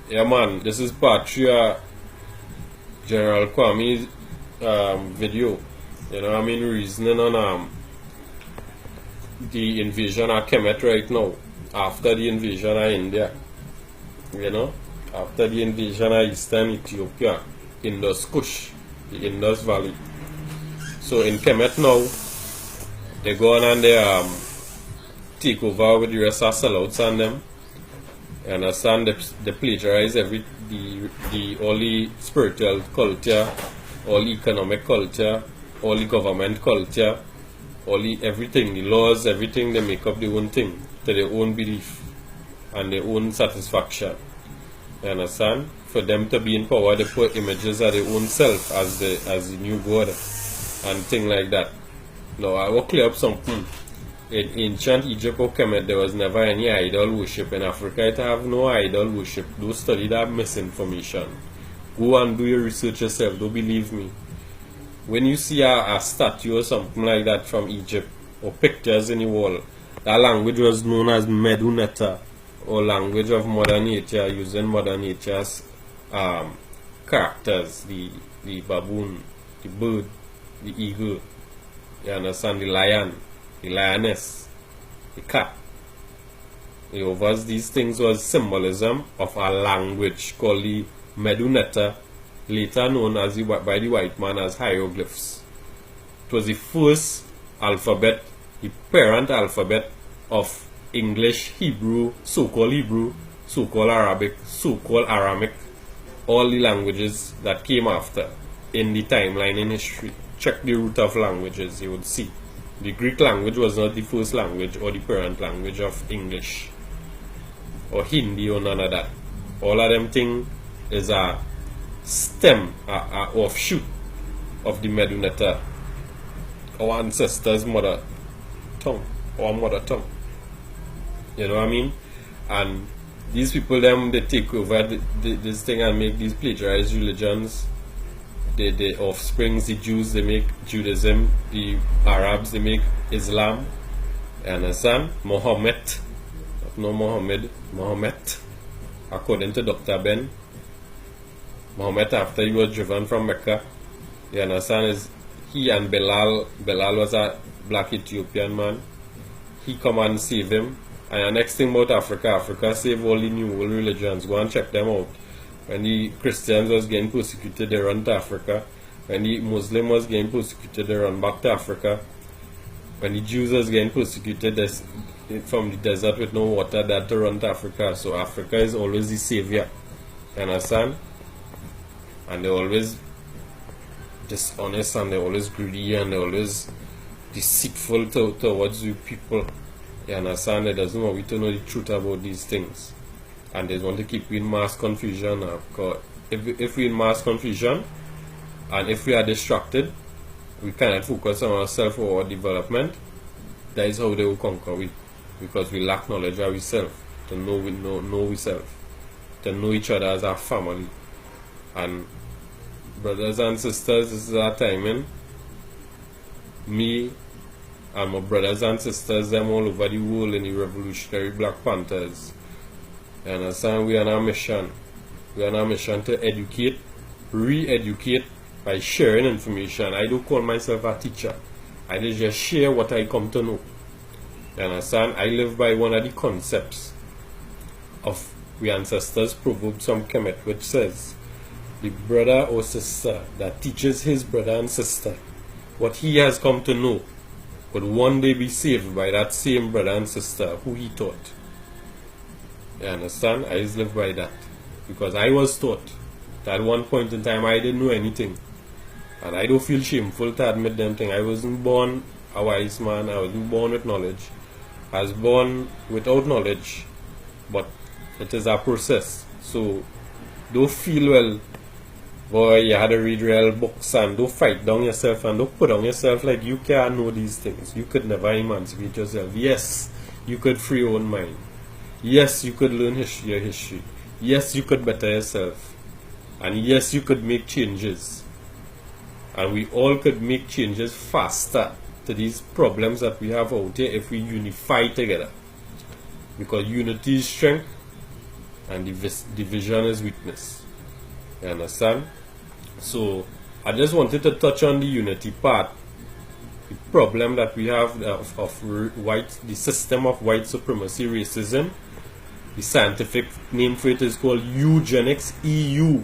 Yeah, man, this is part 3 of General Kwame's video. You know, I mean, reasoning on the invasion of Kemet right now, after the invasion of India. You know, after the invasion of Eastern Ethiopia, Indus Kush, the Indus Valley. So in Kemet now, they go on and they take over with the rest of sellouts on them. You understand? They plagiarize all the spiritual culture, all the economic culture, all the government culture, everything, the laws, everything. They make up their own thing to their own belief and their own satisfaction. You understand? For them to be in power, they put images of their own self as the new god and things like that. Now I will clear up something. In ancient Egypt or Kemet, there was never any idol worship. In Africa, it have no idol worship. Don't study that misinformation. Go and do your research yourself. Don't believe me. When you see a statue or something like that from Egypt, or pictures in the wall, that language was known as Medunetta, or language of Mother Nature, using Mother Nature's characters. The baboon, the bird, the eagle, you understand, the lion, the lioness, the cat. These things was symbolism of a language called the Medunetta, later known as by the white man as hieroglyphs. It was the first alphabet, the parent alphabet of English, Hebrew, so-called Arabic, so-called Aramic, all the languages that came after in the timeline in history. Check the root of languages, you would see. The Greek language was not the first language or the parent language of English or Hindi or none of that. All of them things is a stem, a offshoot of the Medunetta, our ancestors' mother tongue, or mother tongue. You know what I mean? And these people, they take over this thing and make these plagiarized religions. The offsprings, the Jews, they make Judaism. The Arabs, they make Islam. You understand? Muhammad, according to Dr. Ben. Muhammad, after he was driven from Mecca, you understand, is he and Belal was a black Ethiopian man. He come and save him. And the next thing about Africa save all the new world religions. Go and check them out. When the Christians was getting persecuted, they run to Africa. When the Muslim was getting persecuted, they run back to Africa. When the Jews was getting persecuted from the desert with no water, they had to run to Africa. So Africa is always the savior. You understand? And they're always dishonest, and they're always greedy, and they're always deceitful towards you people. You understand? They doesn't want you to know the truth about these things. And they want to keep you in mass confusion. Because if we're in mass confusion, and if we are distracted, we cannot focus on ourselves or our development. That is how they will conquer we. Because we lack knowledge of ourselves. To know ourselves. To know each other as our family. And brothers and sisters, this is our timing. Me and my brothers and sisters, them all over the world in the revolutionary Black Panthers. You understand? We are on a mission. We are on a mission to educate, re-educate by sharing information. I don't call myself a teacher. I just share what I come to know. You understand? I live by one of the concepts of we ancestors' proverb from Kemet, which says, the brother or sister that teaches his brother and sister what he has come to know could one day be saved by that same brother and sister who he taught. You understand? I just live by that. Because I was taught that at one point in time I didn't know anything. And I don't feel shameful to admit them things. I wasn't born a wise man. I wasn't born with knowledge. I was born without knowledge. But it is a process. So don't feel, well, boy, you had to read real books, and don't fight down yourself and don't put down yourself like you can't know these things. You could never emancipate yourself. Yes, you could free your own mind. Yes, you could learn your history. Yes, you could better yourself. And yes, you could make changes. And we all could make changes faster to these problems that we have out here if we unify together. Because unity is strength. and division is weakness. You understand? So I just wanted to touch on the unity part. The problem that we have the system of white supremacy racism. The scientific name for it is called eugenics, EUGENICS.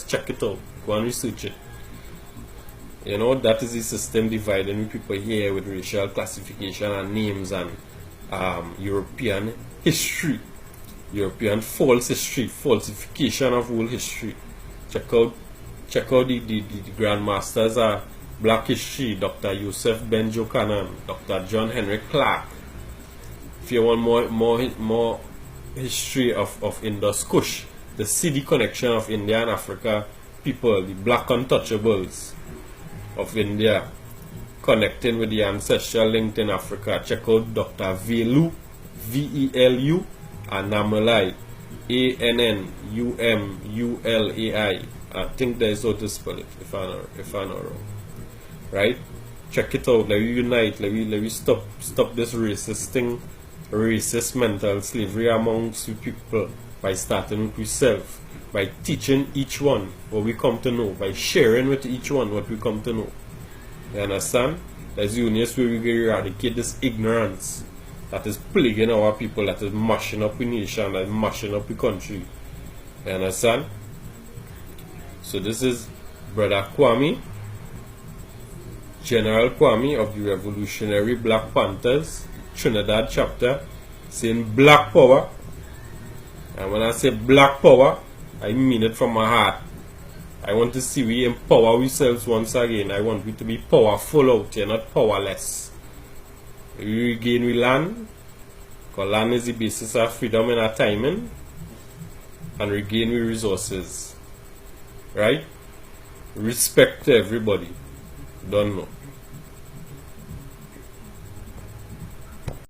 Check it out. Go and research it. You know, that is the system dividing people here with racial classification and names and European history. European false history, falsification of whole history. Check out the grandmasters are Black history, Dr. Yosef Ben-Jochanan, Dr. John Henry Clark. If you want more history of Indus Kush, the city connection of India and Africa people, the black untouchables of India, connecting with the ancestral link in Africa. Check out Dr. Velu, VELU, and Namulai, ANNUMULAI. I think that is how to spell it, if I'm not wrong. Right? Check it out. Let we unite. Let we stop this racist thing, racist mental slavery amongst people by starting with ourselves, by teaching each one what we come to know, by sharing with each one what we come to know. You understand? That's the only way we can eradicate this ignorance that is plaguing our people, that is mashing up the nation, that is mashing up the country. You understand? So this is Brother Kwame, General Kwame of the Revolutionary Black Panthers, Trinidad chapter, saying Black Power. And when I say Black Power, I mean it from my heart. I want to see we empower ourselves once again. I want we to be powerful out here, not powerless. We regain we land, because land is the basis of freedom and our timing, and regain we resources. Right? Respect to everybody. Don't know.